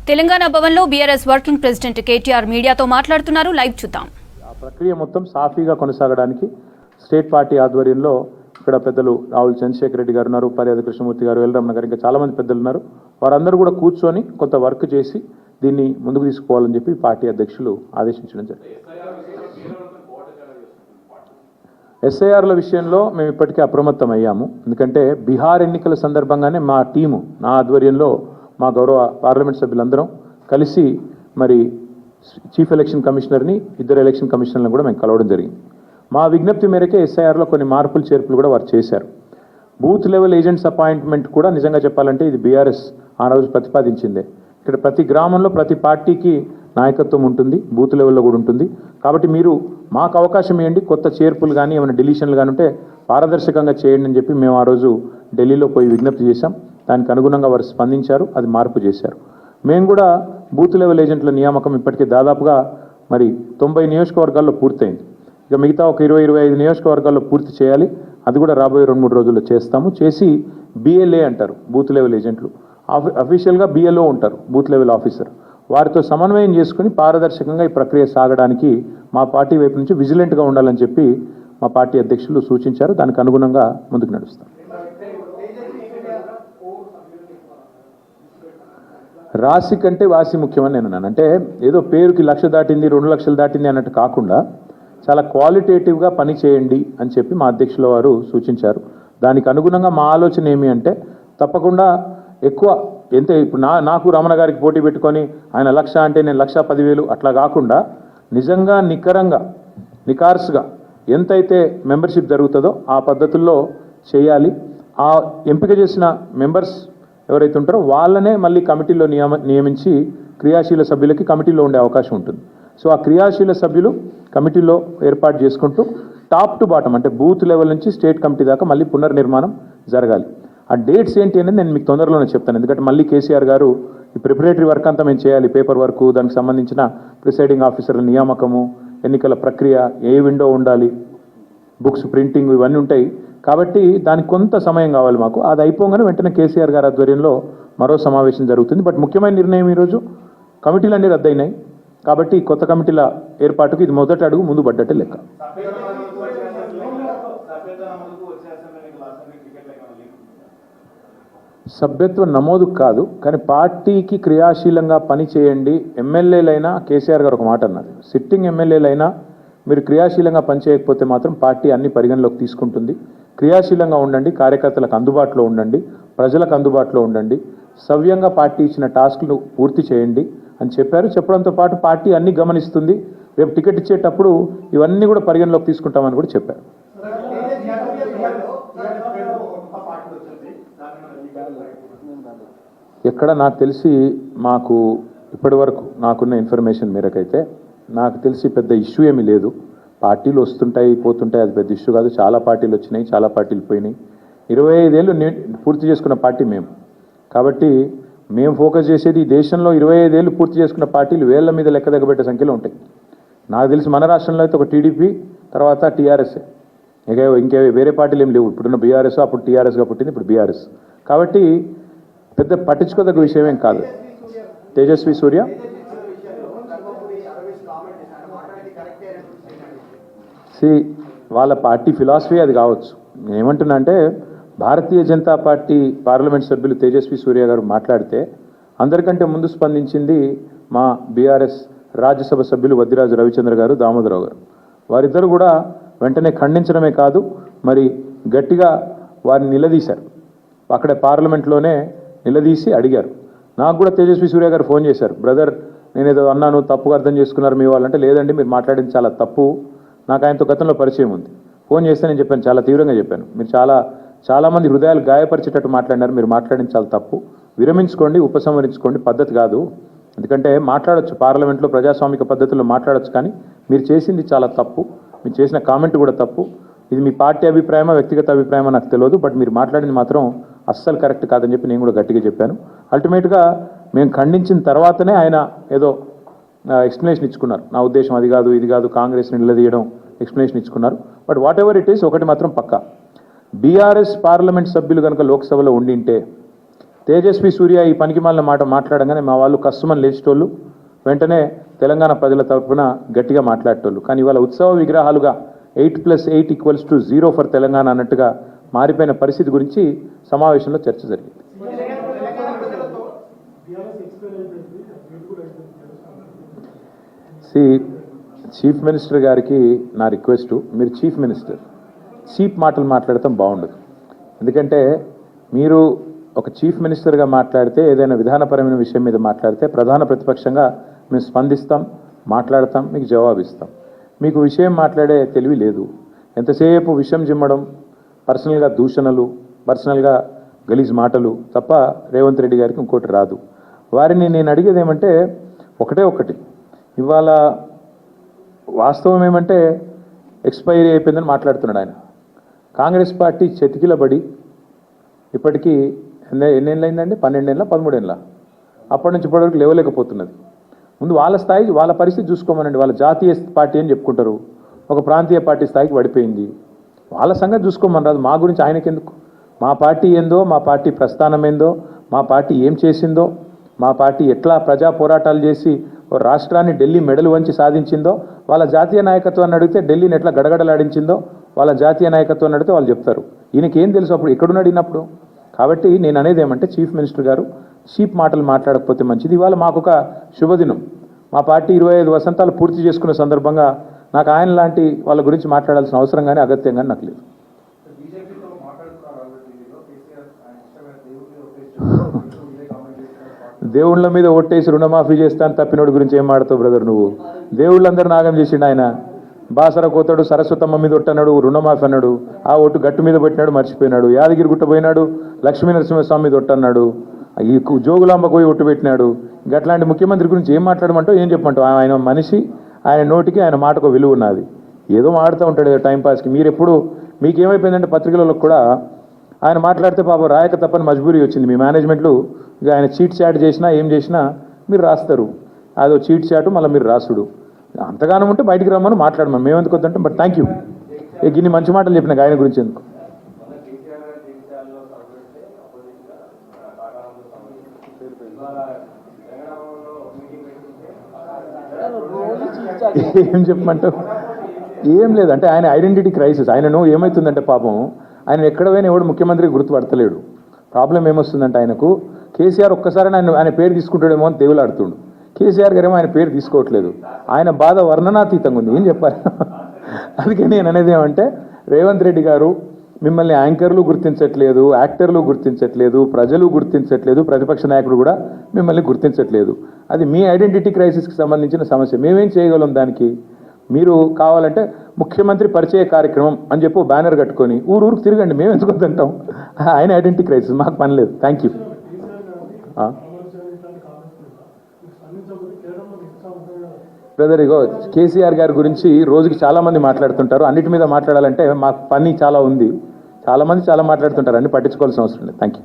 తెలంగాణ భవన్లో BRS working president KTR మీడియాతో మాట్లాడుతున్నారు. లైవ్ చూద్దాం. ఆ ప్రక్రియ మొత్తం సాఫీగా కొనసాగడానికి స్టేట్ పార్టీ ఆధ్వర్యంలో ఇక్కడ పెద్దలు రావుల చంద్రశేఖర్ రెడ్డి గారు ఉన్నారు, పర్యాద కృష్ణమూర్తి గారు, ఎల్రమణ గారు, ఇంకా చాలా మంది పెద్దలు ఉన్నారు. వారందరూ కూడా కూర్చొని కొంత వర్క్ చేసి దీన్ని ముందుకు తీసుకుపోవాలని చెప్పి పార్టీ అధ్యక్షులు ఆదేశించడం జరిగింది. ఎస్ఐఆర్ల విషయంలో మేము ఇప్పటికే అప్రమత్తం అయ్యాము. ఎందుకంటే బీహార్ ఎన్నికల సందర్భంగానే మా టీము నా ఆధ్వర్యంలో మా గౌరవ పార్లమెంట్ సభ్యులందరం కలిసి మరి చీఫ్ ఎలక్షన్ కమిషనర్ని, ఇద్దరు ఎలక్షన్ కమిషనర్లను కూడా మేము కలవడం జరిగింది. మా విజ్ఞప్తి మేరకే ఎస్ఐఆర్లో కొన్ని మార్పులు చేర్పులు కూడా వారు చేశారు. బూత్ లెవెల్ ఏజెంట్స్ అపాయింట్మెంట్ కూడా నిజంగా చెప్పాలంటే ఇది బీఆర్ఎస్ ఆ రోజు ప్రతిపాదించిందే. ఇక్కడ ప్రతి గ్రామంలో ప్రతి పార్టీకి నాయకత్వం ఉంటుంది, బూత్ లెవెల్లో కూడా ఉంటుంది. కాబట్టి మీరు మాకు అవకాశం ఇవ్వండి, కొత్త చేర్పులు కానీ ఏమైనా డిలీషన్లు కానీ ఉంటే పారదర్శకంగా చేయండి అని చెప్పి మేము ఆ రోజు ఢిల్లీలో పోయి విజ్ఞప్తి చేశాం. దానికి అనుగుణంగా వారు స్పందించారు, అది మార్పు చేశారు. మేము కూడా బూత్ లెవెల్ ఏజెంట్ల నియామకం ఇప్పటికే దాదాపుగా మరి 90 నియోజకవర్గాల్లో పూర్తయింది. ఇక మిగతా ఒక 20-25 నియోజకవర్గాల్లో పూర్తి చేయాలి. అది కూడా రాబోయే 2-3 రోజుల్లో చేస్తాము. చేసి BLA అంటారు బూత్ లెవెల్ ఏజెంట్లు, అఫీషియల్గా BLO ఉంటారు బూత్ లెవెల్ ఆఫీసర్. వారితో సమన్వయం చేసుకుని పారదర్శకంగా ఈ ప్రక్రియ సాగడానికి మా పార్టీ వైపు నుంచి విజిలెంట్గా ఉండాలని చెప్పి మా పార్టీ అధ్యక్షులు సూచించారు. దానికి అనుగుణంగా ముందుకు నడుస్తాం. రాశి కంటే వాసి ముఖ్యమని నేను అన్నాను. అంటే ఏదో పేరుకి 1,00,000 దాటింది, 2 లక్షలు దాటింది అన్నట్టు కాకుండా చాలా క్వాలిటేటివ్గా పని చేయండి అని చెప్పి మా అధ్యక్షుల వారు సూచించారు. దానికి అనుగుణంగా మా ఆలోచన ఏమి అంటే తప్పకుండా ఎక్కువ ఎంత ఇప్పుడు నాకు రమణ గారికి పోటీ పెట్టుకొని ఆయన 1,00,000 అంటే నేను 1,10,000 అట్లా కాకుండా నిజంగా నికార్స్గా ఎంతైతే మెంబర్షిప్ జరుగుతుందో ఆ పద్ధతుల్లో చేయాలి. ఆ ఎంపిక చేసిన మెంబర్స్ ఎవరైతే ఉంటారో వాళ్ళనే మళ్ళీ కమిటీలో నియమించి క్రియాశీల సభ్యులకి కమిటీలో ఉండే అవకాశం ఉంటుంది. సో ఆ క్రియాశీల సభ్యులు కమిటీలో ఏర్పాటు చేసుకుంటూ టాప్ టు బాటం అంటే బూత్ లెవెల్ నుంచి స్టేట్ కమిటీ దాకా మళ్ళీ పునర్నిర్మాణం జరగాలి. ఆ డేట్స్ ఏంటి అనేది నేను మీకు తొందరలోనే చెప్తాను. ఎందుకంటే మళ్ళీ కేసీఆర్ గారు ఈ ప్రిపరేటరీ వర్క్ అంతా మేము చేయాలి, పేపర్ వర్క్, దానికి సంబంధించిన ప్రిసైడింగ్ ఆఫీసర్ల నియామకము, ఎన్నికల ప్రక్రియ, ఏ విండో ఉండాలి, బుక్స్ ప్రింటింగ్, ఇవన్నీ ఉంటాయి. కాబట్టి దానికి కొంత సమయం కావాలి మాకు. అది అయిపోగానే వెంటనే కేసీఆర్ గారి ఆధ్వర్యంలో మరో సమావేశం జరుగుతుంది. బట్ ముఖ్యమైన నిర్ణయం ఈరోజు కమిటీలన్నీ రద్దయినాయి. కాబట్టి కొత్త కమిటీల ఏర్పాటుకు ఇది మొదటి అడుగు ముందు పడ్డట్టే లెక్క. సభ్యత్వ నమోదు కాదు, కానీ పార్టీకి క్రియాశీలంగా పని చేయండి. ఎమ్మెల్యేలైనా కేసీఆర్ గారు ఒక మాట అన్నారు, సిట్టింగ్ ఎమ్మెల్యేలైనా మీరు క్రియాశీలంగా పనిచేయకపోతే మాత్రం పార్టీ అన్ని పరిగణలోకి తీసుకుంటుంది. క్రియాశీలంగా ఉండండి, కార్యకర్తలకు అందుబాటులో ఉండండి, ప్రజలకు అందుబాటులో ఉండండి, సవ్యంగా పార్టీ ఇచ్చిన టాస్క్లు పూర్తి చేయండి అని చెప్పారు. చెప్పడంతో పాటు పార్టీ అన్ని గమనిస్తుంది, రేపు టికెట్ ఇచ్చేటప్పుడు ఇవన్నీ కూడా పరిగణలోకి తీసుకుంటామని కూడా చెప్పారు. ఎక్కడ నాకు తెలిసి మాకు ఇప్పటి వరకు నాకున్న ఇన్ఫర్మేషన్ మేరకైతే నాకు తెలిసి పెద్ద ఇష్యూ ఏమీ లేదు. పార్టీలు వస్తుంటాయి పోతుంటాయి, అది పెద్ద ఇష్యూ కాదు. చాలా పార్టీలు వచ్చినాయి, చాలా పార్టీలు పోయినాయి. 25 ఏళ్ళు పూర్తి చేసుకున్న పార్టీ మేము. కాబట్టి మేము ఫోకస్ చేసేది ఈ దేశంలో 25 ఏళ్ళు పూర్తి చేసుకున్న పార్టీలు వేళ్ల మీద లెక్క దగ్గబెట్టే సంఖ్యలో ఉంటాయి. నాకు తెలిసి మన రాష్ట్రంలో అయితే ఒక టీడీపీ, తర్వాత టీఆర్ఎస్, ఇంకే వేరే పార్టీలు ఏం లేవు. ఇప్పుడున్న బీఆర్ఎస్, అప్పుడు టీఆర్ఎస్గా పుట్టింది, ఇప్పుడు బీఆర్ఎస్. కాబట్టి పెద్ద పట్టించుకోదగ్గ విషయం ఏం కాదు. తేజస్వి సూర్య వాళ్ళ పార్టీ ఫిలాసఫీ అది కావచ్చు. నేనేమంటున్నా అంటే భారతీయ జనతా పార్టీ పార్లమెంట్ సభ్యులు తేజస్వి సూర్య గారు మాట్లాడితే అందరికంటే ముందు స్పందించింది మా బీఆర్ఎస్ రాజ్యసభ సభ్యులు వద్దిరాజు రవిచంద్ర గారు, దామోదరరావు గారు. వారిద్దరు కూడా వెంటనే ఖండించడమే కాదు, మరి గట్టిగా వారిని నిలదీశారు. అక్కడే పార్లమెంట్లోనే నిలదీసి అడిగారు. నాకు కూడా తేజస్వి సూర్య గారు ఫోన్ చేశారు, బ్రదర్ నేనేదో అన్నాను, తప్పుగా అర్థం చేసుకున్నారు మీ వాళ్ళంటే. లేదండి, మీరు మాట్లాడింది చాలా తప్పు, నాకు ఆయనతో గతంలో పరిచయం ఉంది. ఫోన్ చేస్తే నేను చెప్పాను, చాలా తీవ్రంగా చెప్పాను, మీరు చాలామంది హృదయాలు గాయపరిచేటట్టు మాట్లాడినారు, మీరు మాట్లాడింది చాలా తప్పు, విరమించుకోండి, ఉపసంహరించుకోండి, పద్ధతి కాదు. ఎందుకంటే మాట్లాడొచ్చు, పార్లమెంట్లో ప్రజాస్వామిక పద్ధతుల్లో మాట్లాడొచ్చు, కానీ మీరు చేసింది చాలా తప్పు, మీరు చేసిన కామెంట్ కూడా తప్పు. ఇది మీ పార్టీ అభిప్రాయమా వ్యక్తిగత అభిప్రాయమా నాకు తెలియదు, బట్ మీరు మాట్లాడింది మాత్రం అస్సలు కరెక్ట్ కాదని చెప్పి నేను కూడా గట్టిగా చెప్పాను. అల్టిమేట్గా మేము ఖండించిన తర్వాతనే ఆయన ఏదో ఎక్స్ప్లెనేషన్ ఇచ్చుకున్నారు. నా ఉద్దేశం అది కాదు, ఇది కాదు, కాంగ్రెస్ని నిలదీయడం, ఎక్స్ప్లెనేషన్ ఇచ్చుకున్నారు. But whatever it is, ఒకటి మాత్రం పక్కా, బీఆర్ఎస్ పార్లమెంట్ సభ్యులు కనుక లోక్సభలో ఉండింటే తేజస్వి సూర్య ఈ పనికిమాలిన మాట మాట్లాడగానే మా వాళ్ళు కష్టమని లేచేటోళ్ళు, వెంటనే తెలంగాణ ప్రజల తరఫున గట్టిగా మాట్లాడేటోళ్ళు. కానీ ఇవాళ ఉత్సవ విగ్రహాలుగా 8+8 = 0 ఫర్ తెలంగాణ అన్నట్టుగా మారిపోయిన పరిస్థితి గురించి సమావేశంలో చర్చ జరిగింది. చీఫ్ మినిస్టర్ గారికి నా రిక్వెస్ట్, మీరు చీఫ్ మినిస్టర్, చీప్ మాటలు మాట్లాడటం బాగుండదు. ఎందుకంటే మీరు ఒక చీఫ్ మినిస్టర్గా మాట్లాడితే, ఏదైనా విధానపరమైన విషయం మీద మాట్లాడితే ప్రధాన ప్రతిపక్షంగా మేము స్పందిస్తాం, మాట్లాడతాం, మీకు జవాబిస్తాం. మీకు విషయం మాట్లాడే తెలివి లేదు. ఎంతసేపు విషయం జిమ్మడం, పర్సనల్గా దూషణలు, పర్సనల్గా గలీజ్ మాటలు తప్ప రేవంత్ రెడ్డి గారికి ఇంకోటి రాదు. వారిని నేను అడిగేది ఏమంటే ఒకటి, ఇవాళ వాస్తవం ఏమంటే ఎక్స్పైరీ అయిపోయిందని మాట్లాడుతున్నాడు ఆయన. కాంగ్రెస్ పార్టీ చెతికిలబడి ఇప్పటికీ ఎన్నేళ్ళు అయిందండి? 12 ఏళ్ళ 13 ఏళ్ళ అప్పటి నుంచి ఇప్పటివరకు లేవలేకపోతున్నది. ముందు వాళ్ళ స్థాయి, వాళ్ళ పరిస్థితి చూసుకోమనండి. వాళ్ళ జాతీయ పార్టీ అని చెప్పుకుంటారు, ఒక ప్రాంతీయ పార్టీ స్థాయికి పడిపోయింది. వాళ్ళ సంగతి చూసుకోమని రాదు. మా గురించి ఆయనకెందుకు? మా పార్టీ ఏందో, మా పార్టీ ప్రస్థానం ఏందో, మా పార్టీ ఏం చేసిందో, మా పార్టీ ఎట్లా ప్రజా పోరాటాలు చేసి రాష్ట్రాన్ని ఢిల్లీ మెడలు వంచి సాధించిందో, వాళ్ళ జాతీయ నాయకత్వాన్ని అడిగితే ఢిల్లీని ఎట్లా గడగడలాడించిందో వాళ్ళ జాతీయ నాయకత్వాన్ని అడిగితే వాళ్ళు చెప్తారు. ఈయనకేం తెలుసు అప్పుడు ఎక్కడున్నాడు ఈయనప్పుడు? కాబట్టి నేను అనేది ఏమంటే చీఫ్ మినిస్టర్ గారు చీప్ మాటలు మాట్లాడకపోతే మంచిది. ఇవాళ మాకు ఒక శుభదినం. మా పార్టీ 25 వసంతాలు పూర్తి చేసుకున్న సందర్భంగా నాకు ఆయన లాంటి వాళ్ళ గురించి మాట్లాడాల్సిన అవసరం కానీ అగత్యం కానీ నాకు లేదు. దేవుళ్ళ మీద ఓట్టేసి రుణమాఫీ చేస్తాను తప్పినోడి గురించి ఏం మాడతావు బ్రదర్ నువ్వు? దేవుళ్ళందరూ నాగం చేసిండు ఆయన. బాసర కోతాడు, సరస్వతమ్మ మీద ఒట్టన్నాడు, రుణమాఫీ అన్నాడు, ఆ ఒట్టు గట్టు మీద పెట్టినాడు, మర్చిపోయినాడు. యాదగిరి గుట్ట పోయినాడు, లక్ష్మీ నరసింహస్వామి మీద ఒట్టన్నాడు, ఈ జోగులాంబ పోయి ఒట్టు పెట్టినాడు. అట్లాంటి ముఖ్యమంత్రి గురించి ఏం మాట్లాడమంటావు, ఏం చెప్పమంటావు? ఆయన మనిషి, ఆయన నోటికి ఆయన మాటకు విలువ ఉన్నది. ఏదో మాడుతూ ఉంటాడు టైంపాస్కి. మీరు ఎప్పుడు మీకేమైపోయిందంటే పత్రికలలో కూడా ఆయన మాట్లాడితే పాపం రాయక తప్పని మజ్బూరీ వచ్చింది. మీ మేనేజ్మెంట్లు ఇక ఆయన చీట్ చాట్ చేసినా ఏం చేసినా మీరు రాస్తారు. అదో చీట్ చాటు మళ్ళీ మీరు రాసుడు. అంతగానం ఉంటే బయటికి రమ్మని మాట్లాడమని మేము ఎందుకు వద్దంటాం. But thank you. ఇన్ని మంచి మాటలు చెప్పిన ఆయన గురించి ఎందుకు? ఏం చెప్పమంటావు? ఏం లేదంటే ఆయన ఐడెంటిటీ క్రైసిస్. ఆయనను ఏమవుతుందంటే పాపం ఆయన ఎక్కడ పోయినా ఎవడు ముఖ్యమంత్రి గుర్తుపడతలేడు. ప్రాబ్లం ఏమొస్తుందంటే ఆయనకు కేసీఆర్ ఒక్కసారి ఆయన పేరు తీసుకుంటాడేమో అని దేవులాడుతుండు. కేసీఆర్ గారేమో ఆయన పేరు తీసుకోవట్లేదు. ఆయన బాధ వర్ణనాతీతంగా ఉంది. ఏం చెప్పాలి? అందుకే నేను అనేది ఏమంటే రేవంత్ రెడ్డి గారు మిమ్మల్ని యాంకర్లు గుర్తించట్లేదు, యాక్టర్లు గుర్తించట్లేదు, ప్రజలు గుర్తించట్లేదు, ప్రతిపక్ష నాయకుడు కూడా మిమ్మల్ని గుర్తించట్లేదు. అది మీ ఐడెంటిటీ క్రైసిస్కి సంబంధించిన సమస్య. మేమేం చేయగలం దానికి? మీరు కావాలంటే ముఖ్యమంత్రి పరిచయ కార్యక్రమం అని చెప్పి బ్యానర్ కట్టుకొని ఊరికి తిరగండి, మేము ఎందుకు వద్దంటాం? ఆయన ఐడెంటిటీ క్రైసిస్, మాకు పని లేదు. Thank you. బ్రదర్, ఇగో కేసీఆర్ గారి గురించి రోజుకి చాలామంది మాట్లాడుతుంటారు. అన్నిటి మీద మాట్లాడాలంటే మాకు పని చాలా ఉంది. చాలామంది చాలా మాట్లాడుతుంటారు, అన్ని పట్టించుకోవాల్సిన అవసరం లేదు. Thank you.